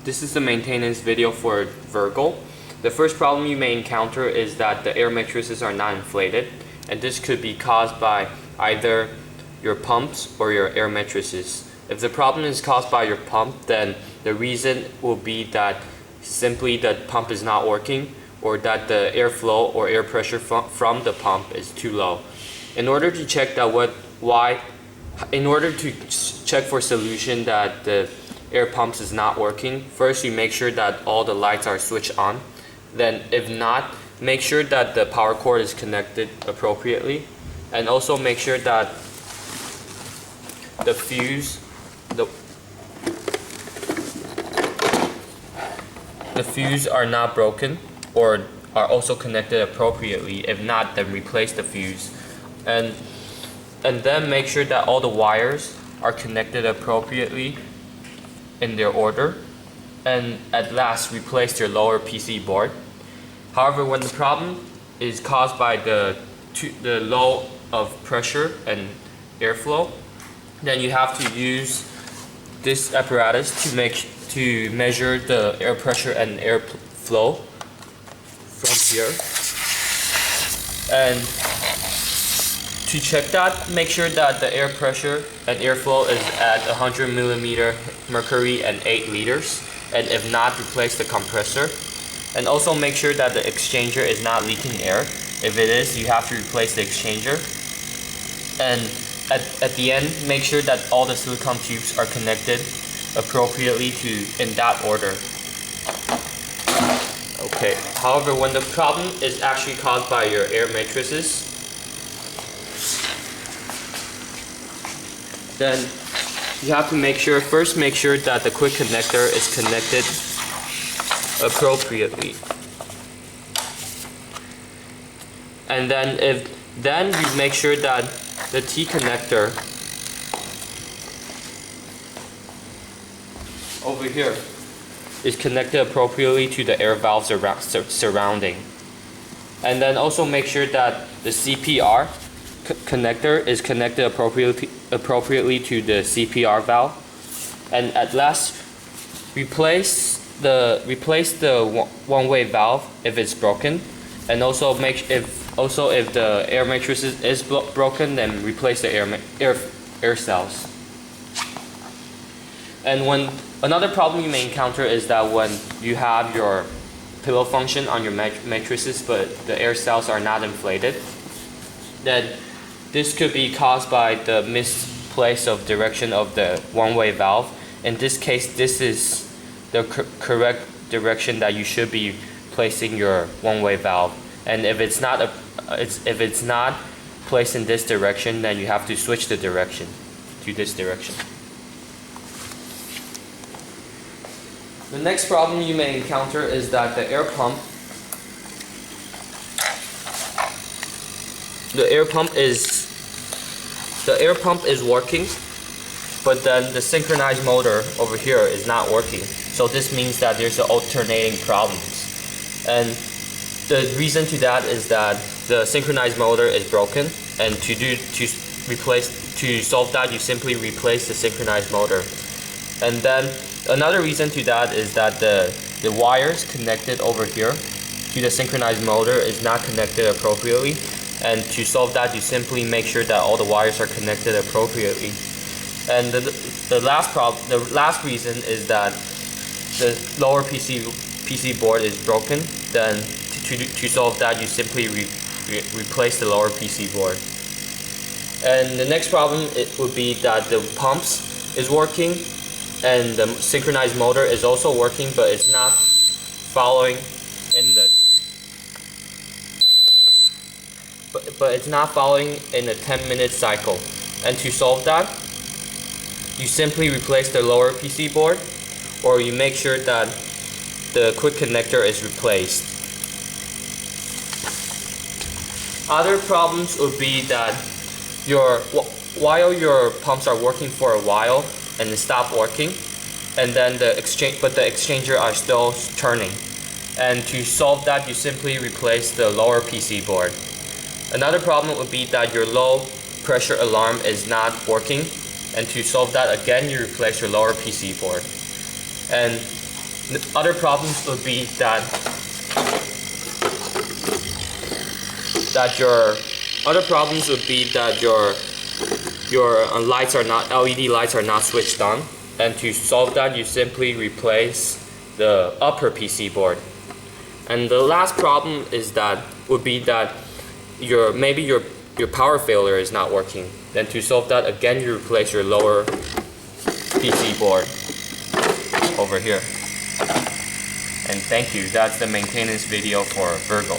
This is the maintenance video for Virgo. The first problem you may encounter is that the air matrices are not inflated, and this could be caused by either your pumps or your air matrices. If the problem is caused by your pump, then the reason will be that simply the pump is not working, or that the airflow or air pressure from the pump is too low. In order to check check for solution that the air pumps is not working, first you make sure that all the lights are switched on. Then if not, make sure that the power cord is connected appropriately, and also make sure that the fuse are not broken or are also connected appropriately. If not, then replace the fuse, and then make sure that all the wires are connected appropriately in their order, and at last replace your lower PC board. However, when the problem is caused by the low of pressure and airflow, then you have to use this apparatus to measure the air pressure and air flow from here. And to check that, make sure that the air pressure and airflow is at 100 millimeter mercury and 8 liters. And if not, replace the compressor. And also make sure that the exchanger is not leaking air. If it is, you have to replace the exchanger. And at the end, make sure that all the silicone tubes are connected appropriately in that order. Okay. However, when the problem is actually caused by your air matrices, then you have to first make sure that the quick connector is connected appropriately. And then you make sure that the T connector over here is connected appropriately to the air valves surrounding. And then also make sure that the CPR connector is connected appropriately to the CPR valve. And at last, replace the one-way valve if it's broken, and also if the air matrix is broken, then replace the air cells. And another problem you may encounter is that when you have your pillow function on your matrices but the air cells are not inflated, then this could be caused by the misplace of direction of the one-way valve. In this case, this is the correct direction that you should be placing your one-way valve. And if it's not placed in this direction, then you have to switch the direction to this direction. The next problem you may encounter is that the air pump is working, but then the synchronized motor over here is not working. So this means that there's alternating problems. And the reason to that is that the synchronized motor is broken, and to solve that, you simply replace the synchronized motor. And then another reason to that is that the wires connected over here to the synchronized motor is not connected appropriately. And to solve that, you simply make sure that all the wires are connected appropriately. And the last reason is that the lower PC board is broken. Then to solve that, you simply replace the lower PC board. And the next problem would be that the pumps is working and the synchronized motor is also working, but it's not following in a 10-minute cycle. And to solve that, you simply replace the lower PC board, or you make sure that the quick connector is replaced. Other problems would be that while your pumps are working for a while and they stop working, and then the exchanger are still turning. And to solve that, you simply replace the lower PC board. Another problem would be that your low pressure alarm is not working, and to solve that again, you replace your lower PC board. And Other problems would be that your lights are not, LED lights are not switched on, and to solve that you simply replace the upper PC board. And the last problem is that would be that maybe your power failure is not working. Then to solve that, again you replace your lower PC board over here. And thank you, that's the maintenance video for Virgo.